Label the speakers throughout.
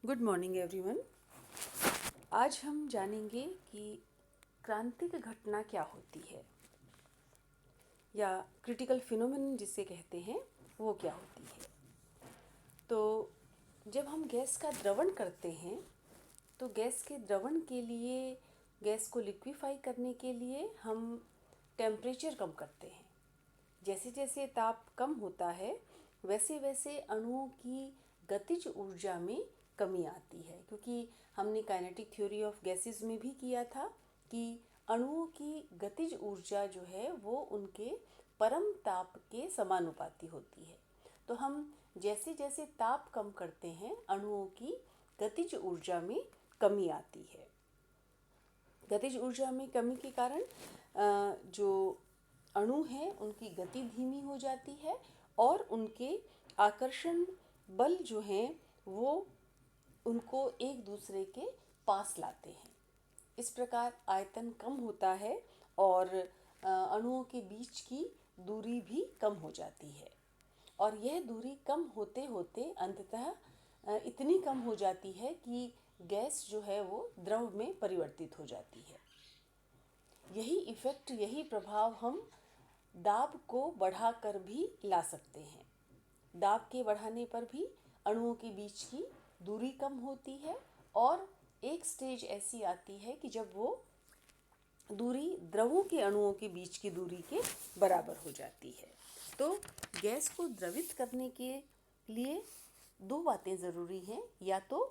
Speaker 1: Good morning everyone. आज हम जानेंगे कि क्रांतिक घटना क्या होती है या क्रिटिकल फिनोमेनन जिसे कहते हैं वो क्या होती है। तो जब हम गैस का द्रवण करते हैं तो गैस के द्रवण के लिए, गैस को लिक्विफाई करने के लिए हम टेम्परेचर कम करते हैं। जैसे जैसे ताप कम होता है वैसे वैसे अणुओं की गतिज ऊर्जा में कमी आती है, क्योंकि हमने काइनेटिक थ्योरी ऑफ गैसेस में भी किया था कि अणुओं की गतिज ऊर्जा जो है वो उनके परम ताप के समानुपाती होती है। तो हम जैसे जैसे ताप कम करते हैं अणुओं की गतिज ऊर्जा में कमी आती है। गतिज ऊर्जा में कमी के कारण जो अणु हैं उनकी गति धीमी हो जाती है और उनके आकर्षण बल जो हैं वो उनको एक दूसरे के पास लाते हैं। इस प्रकार आयतन कम होता है और अणुओं के बीच की दूरी भी कम हो जाती है। और यह दूरी कम होते होते अंततः इतनी कम हो जाती है कि गैस जो है वो द्रव में परिवर्तित हो जाती है। यही इफ़ेक्ट, यही प्रभाव हम दाब को बढ़ाकर भी ला सकते हैं। दाब के बढ़ाने पर भी अणुओं के बीच की दूरी कम होती है और एक स्टेज ऐसी आती है कि जब वो दूरी द्रवों के अणुओं के बीच की दूरी के बराबर हो जाती है। तो गैस को द्रवित करने के लिए दो बातें ज़रूरी हैं, या तो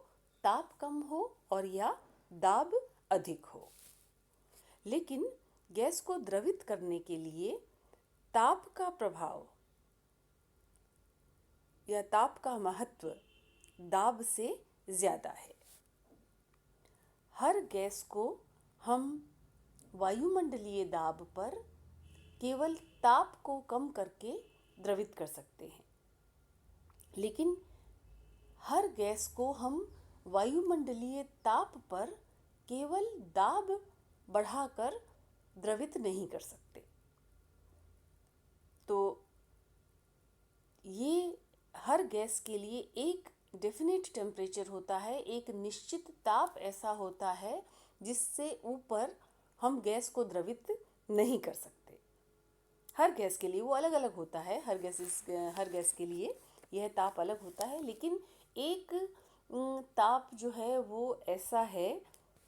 Speaker 1: ताप कम हो और या दाब अधिक हो। लेकिन गैस को द्रवित करने के लिए ताप का प्रभाव या ताप का महत्व दाब से ज़्यादा है। हर गैस को हम वायुमंडलीय दाब पर केवल ताप को कम करके द्रवित कर सकते हैं, लेकिन हर गैस को हम वायुमंडलीय ताप पर केवल दाब बढ़ाकर द्रवित नहीं कर सकते। तो ये हर गैस के लिए एक डेफिनेट टेम्परेचर होता है, एक निश्चित ताप ऐसा होता है जिससे ऊपर हम गैस को द्रवित नहीं कर सकते। हर गैस के लिए वो अलग अलग होता है, हर गैस के लिए यह ताप अलग होता है, लेकिन एक ताप जो है वो ऐसा है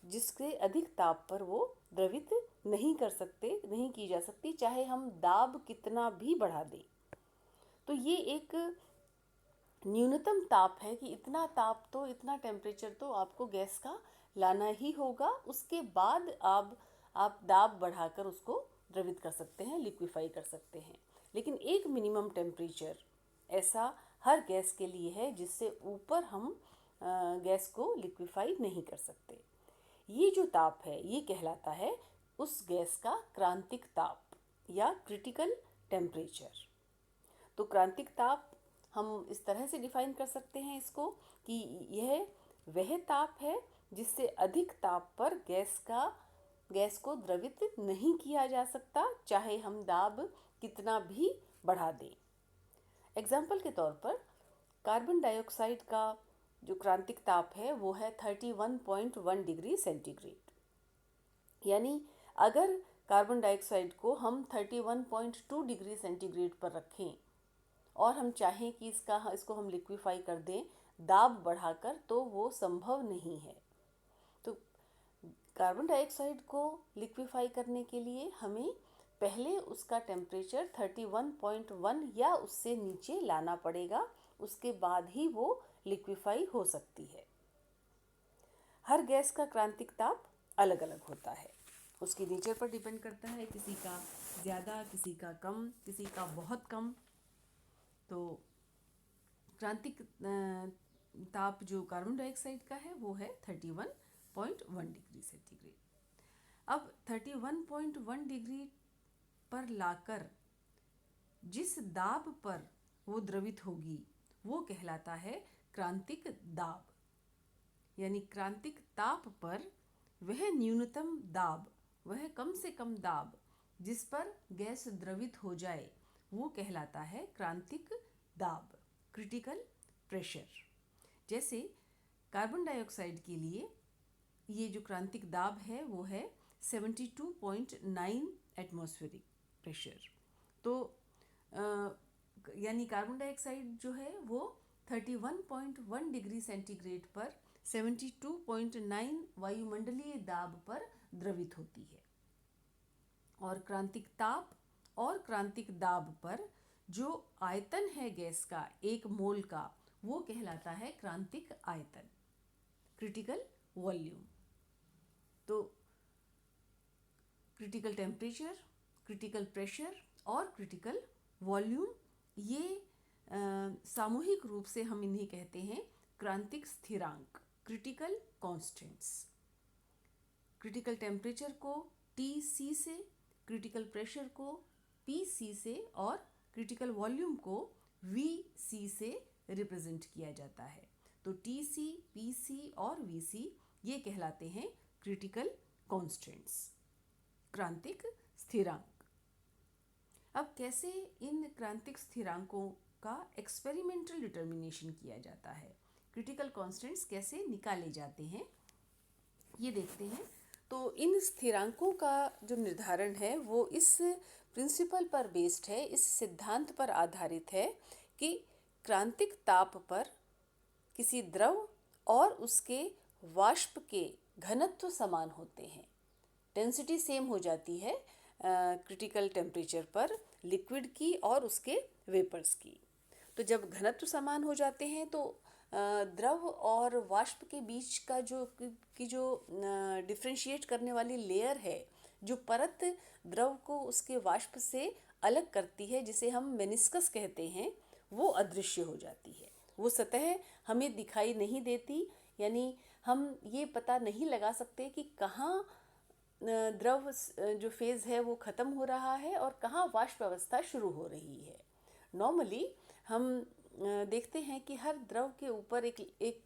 Speaker 1: जिसके अधिक ताप पर वो द्रवित नहीं कर सकते, नहीं की जा सकती, चाहे हम दाब कितना भी बढ़ा दें। तो ये एक न्यूनतम ताप है कि इतना ताप, तो इतना टेम्परेचर तो आपको गैस का लाना ही होगा। उसके बाद आप दाब बढ़ाकर उसको द्रवित कर सकते हैं, लिक्विफाई कर सकते हैं। लेकिन एक मिनिमम टेम्परेचर ऐसा हर गैस के लिए है जिससे ऊपर हम गैस को लिक्विफाई नहीं कर सकते। ये जो ताप है ये कहलाता है उस गैस का क्रांतिक ताप या क्रिटिकल टेम्परेचर। तो क्रांतिक ताप हम इस तरह से डिफाइन कर सकते हैं इसको कि यह वह ताप है जिससे अधिक ताप पर गैस को द्रवित नहीं किया जा सकता, चाहे हम दाब कितना भी बढ़ा दें। एग्जाम्पल के तौर पर कार्बन डाइऑक्साइड का जो क्रांतिक ताप है वो है 31.1 डिग्री सेंटीग्रेड। यानी अगर कार्बन डाइऑक्साइड को हम 31.2 डिग्री सेंटीग्रेड पर रखें और हम चाहें कि इसको हम लिक्विफाई कर दें दाब बढ़ाकर, तो वो संभव नहीं है। तो कार्बन डाइऑक्साइड को लिक्विफाई करने के लिए हमें पहले उसका टेम्परेचर 31.1 या उससे नीचे लाना पड़ेगा, उसके बाद ही वो लिक्विफाई हो सकती है। हर गैस का क्रांतिक ताप अलग अलग होता है, उसकी नेचर पर डिपेंड करता है, किसी का ज़्यादा, किसी का कम, किसी का बहुत कम। तो क्रांतिक ताप जो कार्बन डाइऑक्साइड का है वो है 31.1 डिग्री सेंटीग्रेड। अब 31.1 डिग्री पर लाकर जिस दाब पर वो द्रवित होगी वो कहलाता है क्रांतिक दाब। यानी क्रांतिक ताप पर वह न्यूनतम दाब, वह कम से कम दाब जिस पर गैस द्रवित हो जाए वो कहलाता है क्रांतिक दाब, क्रिटिकल प्रेशर। जैसे कार्बन डाइऑक्साइड के लिए ये जो क्रांतिक दाब है वो है 72.9 एटमॉस्फेरिक प्रेशर। तो यानी कार्बन डाइऑक्साइड जो है वो 31.1 डिग्री सेंटीग्रेड पर 72.9 वायुमंडलीय दाब पर द्रवित होती है। और क्रांतिक ताप और क्रांतिक दाब पर जो आयतन है गैस का 1 मोल का, वो कहलाता है क्रांतिक आयतन, क्रिटिकल वॉल्यूम। तो क्रिटिकल टेम्परेचर, क्रिटिकल प्रेशर और क्रिटिकल वॉल्यूम, ये सामूहिक रूप से हम इन्हें कहते हैं क्रांतिक स्थिरांक, क्रिटिकल कांस्टेंट्स। क्रिटिकल टेम्परेचर को TC से, क्रिटिकल प्रेशर को PC से और क्रिटिकल वॉल्यूम को VC से रिप्रेजेंट किया जाता है। तो TC, PC और VC ये कहलाते हैं क्रिटिकल कांस्टेंट्स, क्रांतिक स्थिरांक। अब कैसे इन क्रांतिक स्थिरांकों का एक्सपेरिमेंटल डिटर्मिनेशन किया जाता है, क्रिटिकल कांस्टेंट्स कैसे निकाले जाते हैं, ये देखते हैं। तो इन स्थिरांकों का जो निर्धारण है वो इस प्रिंसिपल पर बेस्ड है, इस सिद्धांत पर आधारित है कि क्रांतिक ताप पर किसी द्रव और उसके वाष्प के घनत्व समान होते हैं, डेंसिटी सेम हो जाती है क्रिटिकल टेम्परेचर पर लिक्विड की और उसके वेपर्स की। तो जब घनत्व समान हो जाते हैं तो द्रव और वाष्प के बीच का जो डिफ्रेंशिएट करने वाली लेयर है, जो परत द्रव को उसके वाष्प से अलग करती है, जिसे हम मेनिस्कस कहते हैं, वो अदृश्य हो जाती है। वो सतह हमें दिखाई नहीं देती, यानी हम ये पता नहीं लगा सकते कि कहाँ द्रव जो फेज़ है वो ख़त्म हो रहा है और कहाँ वाष्प अवस्था शुरू हो रही है। नॉर्मली हम देखते हैं कि हर द्रव के ऊपर एक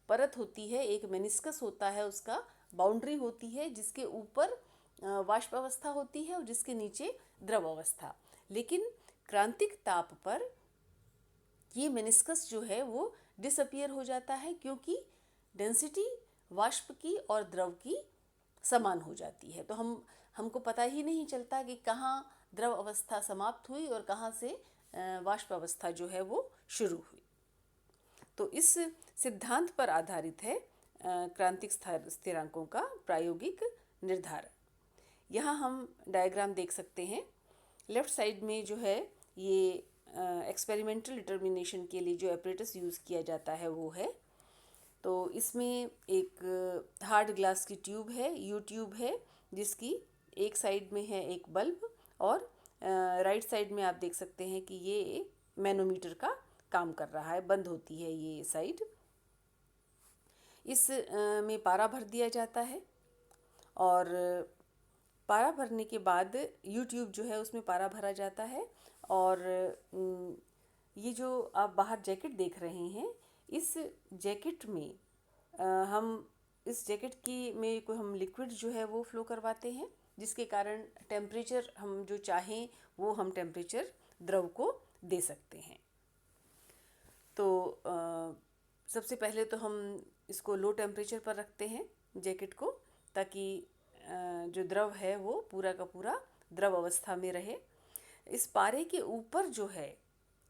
Speaker 1: परत होती है, एक मेनिस्कस होता है, उसका बाउंड्री होती है, जिसके ऊपर वाष्प अवस्था होती है और जिसके नीचे द्रव अवस्था। लेकिन क्रांतिक ताप पर ये मेनिस्कस जो है वो डिसअपियर हो जाता है, क्योंकि डेंसिटी वाष्प की और द्रव की समान हो जाती है। तो हमको पता ही नहीं चलता कि कहाँ द्रव अवस्था समाप्त हुई और कहाँ से वाष्प अवस्था जो है वो शुरू हुई। तो इस सिद्धांत पर आधारित है क्रांतिक स्थिरांकों का प्रायोगिक निर्धारण। यहाँ हम डायग्राम देख सकते हैं। लेफ्ट साइड में जो है ये एक्सपेरिमेंटल डिटर्मिनेशन के लिए जो एपरेटस यूज़ किया जाता है वो है। तो इसमें एक हार्ड ग्लास की ट्यूब है, यू ट्यूब है, जिसकी एक साइड में है एक बल्ब और राइट साइड में आप देख सकते हैं कि ये मैनोमीटर का काम कर रहा है, बंद होती है ये साइड। इस में पारा भर दिया जाता है और पारा भरने के बाद यूट्यूब जो है उसमें पारा भरा जाता है। और ये जो आप बाहर जैकेट देख रहे हैं, इस जैकेट में हम इस जैकेट की में कोई हम लिक्विड जो है वो फ्लो करवाते हैं, जिसके कारण टेम्परेचर हम जो चाहें वो हम टेम्परेचर द्रव को दे सकते हैं। तो सबसे पहले तो हम इसको लो टेम्परेचर पर रखते हैं जैकेट को, ताकि जो द्रव है वो पूरा का पूरा द्रव अवस्था में रहे। इस पारे के ऊपर जो है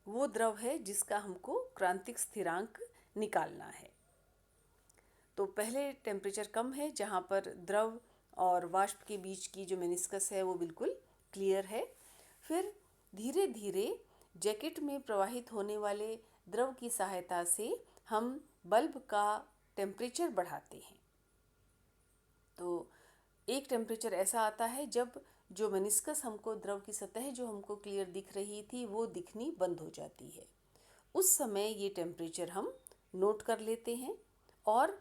Speaker 1: वो द्रव है जिसका हमको क्रांतिक स्थिरांक निकालना है। तो पहले टेम्परेचर कम है, जहाँ पर द्रव और वाष्प के बीच की जो मेनिस्कस है वो बिल्कुल क्लियर है। फिर धीरे धीरे जैकेट में प्रवाहित होने वाले द्रव की सहायता से हम बल्ब का टेम्परेचर बढ़ाते हैं। तो एक टेम्परेचर ऐसा आता है जब जो मेनिस्कस हमको द्रव की सतह जो हमको क्लियर दिख रही थी वो दिखनी बंद हो जाती है। उस समय ये टेम्परेचर हम नोट कर लेते हैं और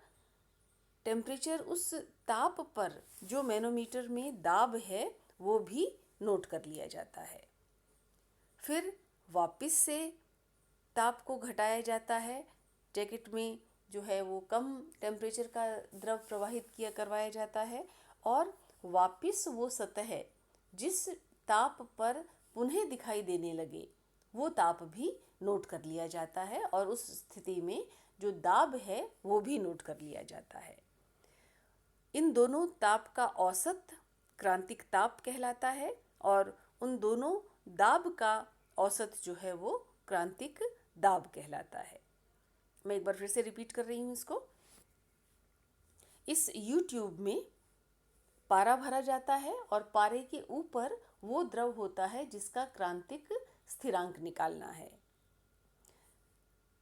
Speaker 1: टेम्परेचर उस ताप पर जो मैनोमीटर में दाब है वो भी नोट कर लिया जाता है। फिर वापस से ताप को घटाया जाता है, जैकेट में जो है वो कम टेम्परेचर का द्रव प्रवाहित करवाया जाता है और वापस वो सतह जिस ताप पर पुनः दिखाई देने लगे वो ताप भी नोट कर लिया जाता है। और उस स्थिति में जो दाब है वो भी नोट कर लिया जाता है। इन दोनों ताप का औसत क्रांतिक ताप कहलाता है और उन दोनों दाब का औसत जो है वो क्रांतिक दाब कहलाता है। मैं एक बार फिर से रिपीट कर रही हूँ इसको। इस U-ट्यूब में पारा भरा जाता है और पारे के ऊपर वो द्रव होता है जिसका क्रांतिक स्थिरांक निकालना है।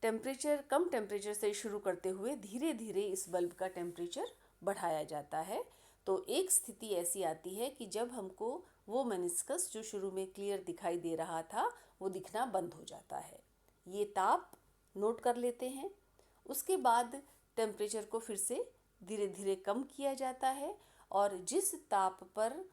Speaker 1: कम टेम्परेचर से शुरू करते हुए धीरे धीरे इस बल्ब का टेम्परेचर बढ़ाया जाता है। तो एक स्थिति ऐसी आती है कि जब हमको वो मेनिस्कस जो शुरू में क्लियर दिखाई दे रहा था वो दिखना बंद हो जाता है। ये ताप नोट कर लेते हैं। उसके बाद टेम्परेचर को फिर से धीरे धीरे कम किया जाता है और जिस ताप पर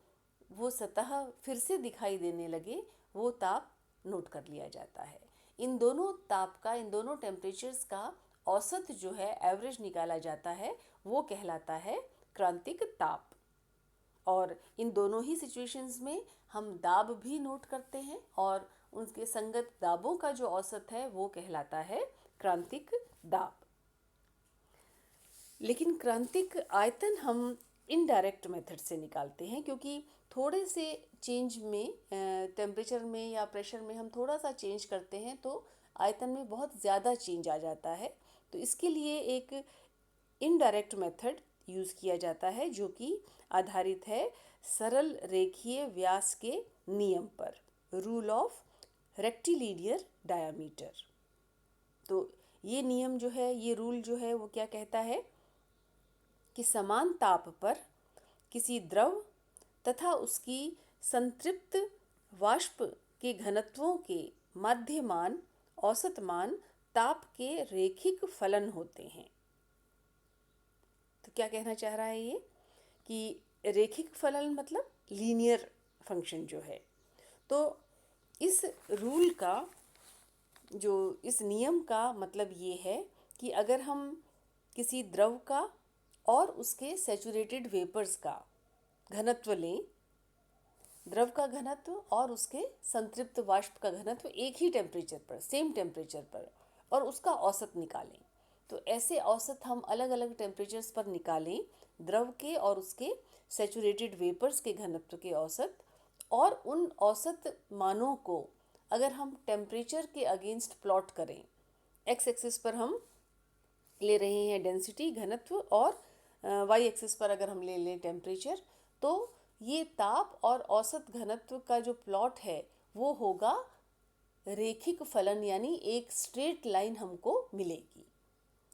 Speaker 1: वो सतह फिर से दिखाई देने लगे वो ताप नोट कर लिया जाता है। इन दोनों ताप का, इन दोनों टेम्परेचर्स का औसत जो है एवरेज निकाला जाता है वो कहलाता है क्रांतिक ताप। और इन दोनों ही सिचुएशंस में हम दाब भी नोट करते हैं और उनके संगत दाबों का जो औसत है वो कहलाता है क्रांतिक दाब। लेकिन क्रांतिक आयतन हम इनडायरेक्ट मेथड से निकालते हैं क्योंकि थोड़े से चेंज में टेम्परेचर में या प्रेशर में हम थोड़ा सा चेंज करते हैं तो आयतन में बहुत ज़्यादा चेंज आ जाता है। तो इसके लिए एक इनडायरेक्ट मेथड यूज़ किया जाता है जो कि आधारित है सरल रेखीय व्यास के नियम पर, रूल ऑफ रेक्टिलिनियर डायामीटर। तो ये नियम जो है, ये रूल जो है वो क्या कहता है कि समान ताप पर किसी द्रव तथा उसकी संतृप्त वाष्प के घनत्वों के माध्य मान, औसत मान ताप के रेखिक फलन होते हैं। तो क्या कहना चाह रहा है ये कि रेखिक फलन मतलब लीनियर फंक्शन जो है। तो इस रूल का, जो इस नियम का मतलब ये है कि अगर हम किसी द्रव का और उसके सैचुरेटेड वेपर्स का घनत्व लें, द्रव का घनत्व और उसके संतृप्त वाष्प का घनत्व एक ही टेम्परेचर पर, सेम टेम्परेचर पर, और उसका औसत निकालें, तो ऐसे औसत हम अलग अलग टेम्परेचर्स पर निकालें, द्रव के और उसके सैचुरेटेड वेपर्स के घनत्व के औसत, और उन औसत मानों को अगर हम टेम्परेचर के अगेंस्ट प्लॉट करें, एक्स एक्सिस पर हम ले रहे हैं डेंसिटी, घनत्व, और वाई एक्सिस पर अगर हम ले लें टेम्परेचर, तो ये ताप और औसत घनत्व का जो प्लॉट है वो होगा रेखिक फलन, यानी एक स्ट्रेट लाइन हमको मिलेगी,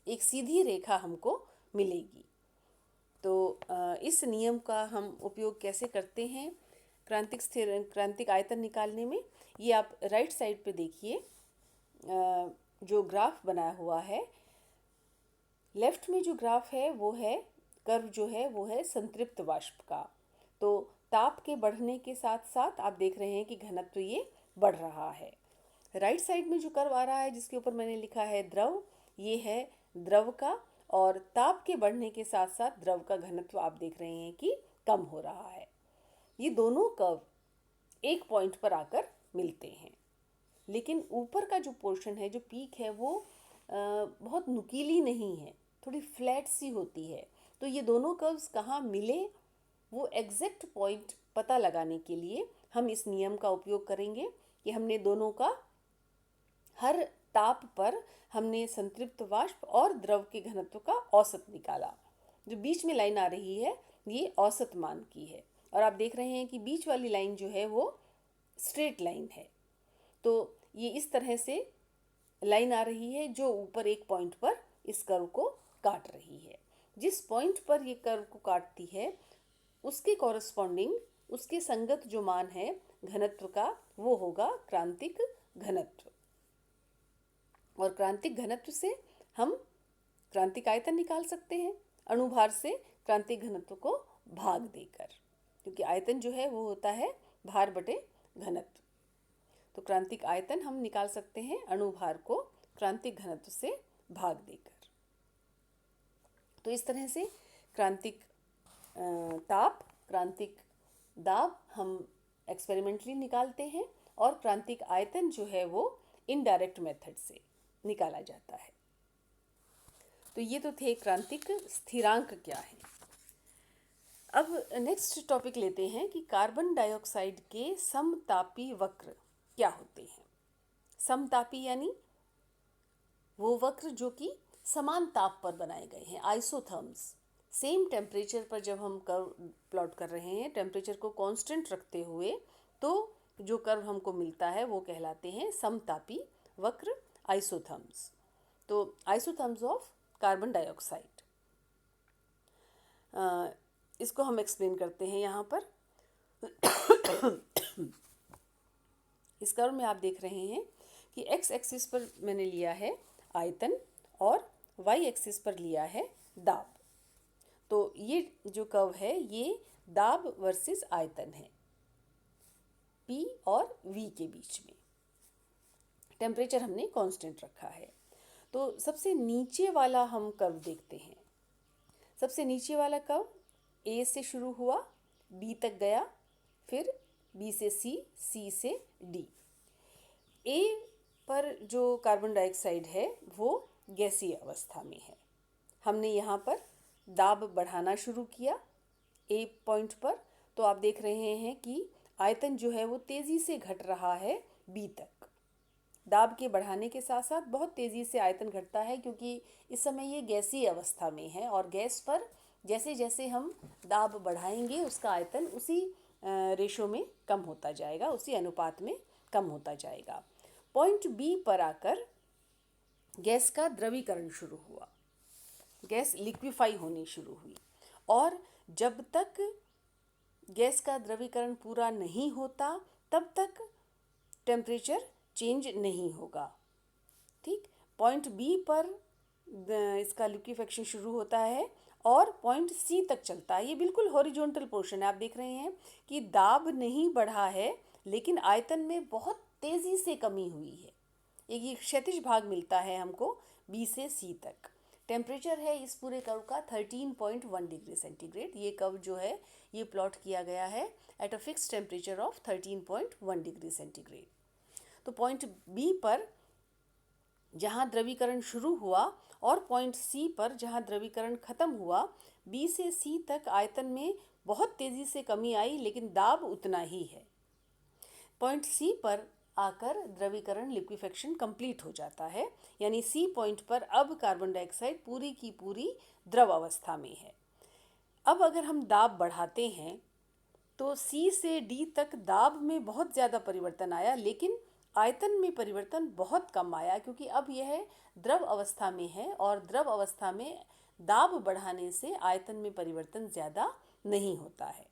Speaker 1: एक सीधी रेखा हमको मिलेगी। तो इस नियम का हम उपयोग कैसे करते हैं क्रांतिक आयतन निकालने में, ये आप राइट साइड पे देखिए जो ग्राफ बनाया हुआ है। लेफ्ट में जो ग्राफ है वो है कर्व जो है वो है संतृप्त वाष्प का। तो ताप के बढ़ने के साथ साथ आप देख रहे हैं कि घनत्व ये बढ़ रहा है। राइट साइड में जो कर्व आ रहा है जिसके ऊपर मैंने लिखा है द्रव, ये है द्रव का, और ताप के बढ़ने के साथ साथ द्रव का घनत्व आप देख रहे हैं कि कम हो रहा है। ये दोनों कर्व एक पॉइंट पर आकर मिलते हैं, लेकिन ऊपर का जो पोर्शन है, जो पीक है, वो बहुत नुकीली नहीं है, थोड़ी फ्लैट सी होती है। तो ये दोनों कर्व्स कहाँ मिले, वो एग्जैक्ट पॉइंट पता लगाने के लिए हम इस नियम का उपयोग करेंगे कि हमने दोनों का हर ताप पर हमने संतृप्त वाष्प और द्रव के घनत्व का औसत निकाला। जो बीच में लाइन आ रही है ये औसत मान की है, और आप देख रहे हैं कि बीच वाली लाइन जो है वो स्ट्रेट लाइन है। तो ये इस तरह से लाइन आ रही है जो ऊपर एक पॉइंट पर इस कर्व को काट रही है। जिस पॉइंट पर ये कर्व को काटती है उसके कॉरस्पॉन्डिंग, उसके संगत जो मान है घनत्व का, वो होगा क्रांतिक घनत्व। और क्रांतिक घनत्व से हम क्रांतिक आयतन निकाल सकते हैं अणुभार से क्रांतिक घनत्व को भाग देकर, क्योंकि आयतन जो है वो होता है भार बटे घनत्व। तो क्रांतिक आयतन हम निकाल सकते हैं अणुभार को क्रांतिक घनत्व से भाग देकर। तो इस तरह से क्रांतिक ताप, क्रांतिक दाब हम एक्सपेरिमेंटली निकालते हैं, और क्रांतिक आयतन जो है वो इनडायरेक्ट मेथड से निकाला जाता है। तो ये तो थे क्रांतिक स्थिरांक क्या है। अब नेक्स्ट टॉपिक लेते हैं कि कार्बन डाइऑक्साइड के समतापी वक्र क्या होते हैं। समतापी यानी वो वक्र जो कि समान ताप पर बनाए गए हैं, आइसोथर्म्स। सेम टेम्परेचर पर जब हम कर्व प्लॉट कर रहे हैं, टेम्परेचर को कांस्टेंट रखते हुए, तो जो कर्व हमको मिलता है वो कहलाते हैं समतापी वक्र, आइसोथर्म्स। तो आइसोथर्म्स ऑफ कार्बन डाइऑक्साइड, इसको हम एक्सप्लेन करते हैं यहाँ पर। इस कर्व में आप देख रहे हैं कि एक्स एक्सिस पर मैंने लिया है आयतन और वाई एक्सिस पर लिया है दाब। तो ये जो कर्व है ये दाब वर्सेस आयतन है, P और V के बीच में। टेम्परेचर हमने कांस्टेंट रखा है। तो सबसे नीचे वाला हम कर्व देखते हैं। सबसे नीचे वाला कर्व A से शुरू हुआ, B तक गया, फिर B से C, C से D। A पर जो कार्बन डाइऑक्साइड है वो गैसीय अवस्था में है। हमने यहाँ पर दाब बढ़ाना शुरू किया A पॉइंट पर, तो आप देख रहे हैं कि आयतन जो है वो तेज़ी से घट रहा है B तक। दाब के बढ़ाने के साथ साथ बहुत तेज़ी से आयतन घटता है, क्योंकि इस समय ये गैसीय अवस्था में है और गैस पर जैसे जैसे हम दाब बढ़ाएंगे उसका आयतन उसी रेशो में कम होता जाएगा, उसी अनुपात में कम होता जाएगा। पॉइंट बी पर आकर गैस का द्रवीकरण शुरू हुआ, गैस लिक्विफाई होनी शुरू हुई, और जब तक गैस का द्रवीकरण पूरा नहीं होता तब तक टेम्परेचर चेंज नहीं होगा। ठीक, पॉइंट बी पर इसका लिक्विफेक्शन शुरू होता है और पॉइंट सी तक चलता है। ये बिल्कुल हॉरिजॉन्टल पोर्शन है। आप देख रहे हैं कि दाब नहीं बढ़ा है लेकिन आयतन में बहुत तेज़ी से कमी हुई है। एक ये क्षैतिज भाग मिलता है हमको बी से सी तक। टेम्परेचर है इस पूरे कर्व का 13.1 डिग्री सेंटीग्रेड। ये कर्व जो है ये प्लॉट किया गया है at a fix temperature of 13.1 degree centigrade. तो पॉइंट बी पर जहाँ द्रवीकरण शुरू हुआ और पॉइंट सी पर जहाँ द्रवीकरण खत्म हुआ, बी से सी तक आयतन में बहुत तेज़ी से कमी आई लेकिन दाब उतना ही है। पॉइंट सी पर आकर द्रवीकरण लिक्विफेक्शन कंप्लीट हो जाता है, यानी सी पॉइंट पर अब कार्बन डाइऑक्साइड पूरी की पूरी द्रव अवस्था में है। अब अगर हम दाब बढ़ाते हैं तो सी से डी तक दाब में बहुत ज़्यादा परिवर्तन आया लेकिन आयतन में परिवर्तन बहुत कम आया, क्योंकि अब यह द्रव अवस्था में है और द्रव अवस्था में दाब बढ़ाने से आयतन में परिवर्तन ज़्यादा नहीं होता है।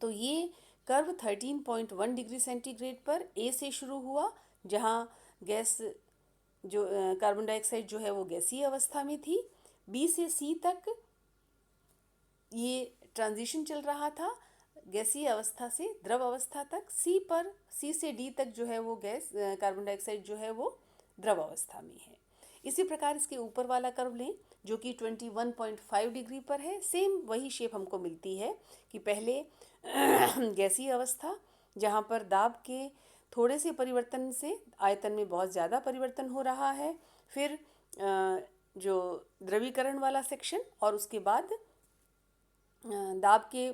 Speaker 1: तो ये कर्व 13.1 डिग्री सेंटीग्रेड पर ए से शुरू हुआ, जहाँ गैस जो कार्बन डाइऑक्साइड जो है वो गैसीय अवस्था में थी। बी से सी तक ये ट्रांजिशन चल रहा था गैसीय अवस्था से द्रव अवस्था तक। सी से डी तक जो है वो गैस कार्बन डाइऑक्साइड जो है वो द्रव अवस्था में है। इसी प्रकार इसके ऊपर वाला कर्व लें जो कि 21.5 डिग्री पर है। सेम वही शेप हमको मिलती है कि पहले गैसीय अवस्था जहाँ पर दाब के थोड़े से परिवर्तन से आयतन में बहुत ज़्यादा परिवर्तन हो रहा है, फिर जो द्रवीकरण वाला सेक्शन, और उसके बाद दाब के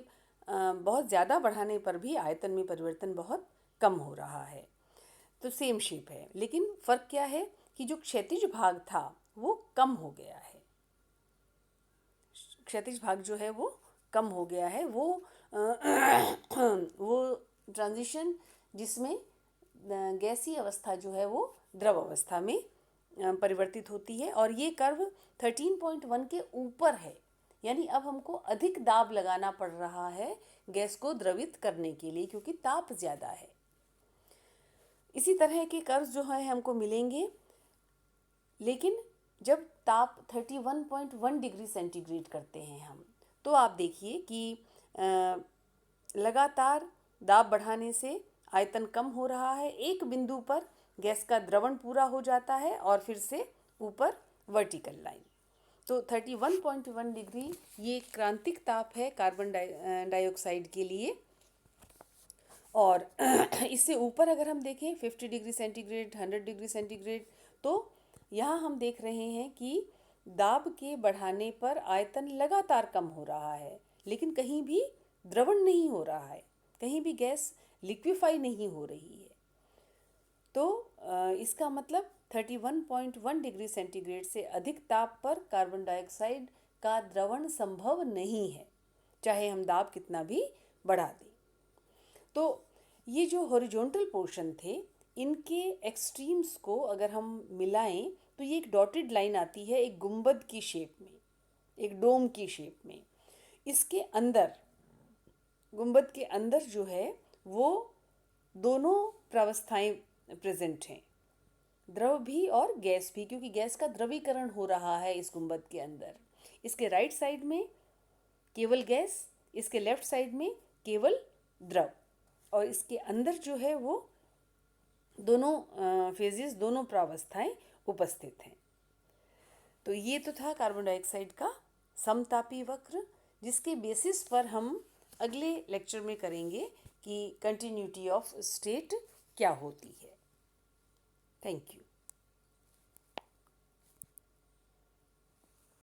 Speaker 1: बहुत ज़्यादा बढ़ाने पर भी आयतन में परिवर्तन बहुत कम हो रहा है। तो सेम शेप है, लेकिन फ़र्क क्या है कि जो क्षैतिज भाग था वो कम हो गया है। क्षैतिज भाग जो है वो कम हो गया है। वो ट्रांजिशन जिसमें गैसीय अवस्था जो है वो द्रव अवस्था में परिवर्तित होती है, और ये कर्व 13.1 के ऊपर है, यानी अब हमको अधिक दाब लगाना पड़ रहा है गैस को द्रवित करने के लिए, क्योंकि ताप ज़्यादा है। इसी तरह के कर्व जो है हमको मिलेंगे, लेकिन जब ताप 31.1 डिग्री सेंटीग्रेड करते हैं हम, तो आप देखिए कि लगातार दाब बढ़ाने से आयतन कम हो रहा है। एक बिंदु पर गैस का द्रवण पूरा हो जाता है और फिर से ऊपर वर्टिकल लाइन। तो 31.1 डिग्री ये क्रांतिक ताप है कार्बन डाइऑक्साइड के लिए। और इससे ऊपर अगर हम देखें 50 डिग्री सेंटीग्रेड, 100 डिग्री सेंटीग्रेड, तो यहाँ हम देख रहे हैं कि दाब के बढ़ाने पर आयतन लगातार कम हो रहा है, लेकिन कहीं भी द्रवण नहीं हो रहा है, कहीं भी गैस लिक्विफाई नहीं हो रही है। तो इसका मतलब 31.1 डिग्री सेंटीग्रेड से अधिक ताप पर कार्बन डाइऑक्साइड का द्रवण संभव नहीं है, चाहे हम दाब कितना भी बढ़ा दें। तो ये जो हॉरिजॉन्टल पोर्शन थे, इनके एक्सट्रीम्स को अगर हम मिलाएं तो ये एक डॉटेड लाइन आती है एक गुंबद की शेप में, एक डोम की शेप में। इसके अंदर, गुंबद के अंदर जो है वो दोनों प्रावस्थाएं प्रेजेंट हैं, द्रव भी और गैस भी, क्योंकि गैस का द्रवीकरण हो रहा है इस गुंबद के अंदर। इसके राइट साइड में केवल गैस, इसके लेफ्ट साइड में केवल द्रव, और इसके अंदर जो है वो दोनों फेजेस, दोनों प्रावस्थाएं उपस्थित हैं। तो ये तो था कार्बन डाइऑक्साइड का समतापी वक्र, जिसके बेसिस पर हम अगले लेक्चर में करेंगे कि कंटिन्यूटी ऑफ स्टेट क्या होती है। Thank you.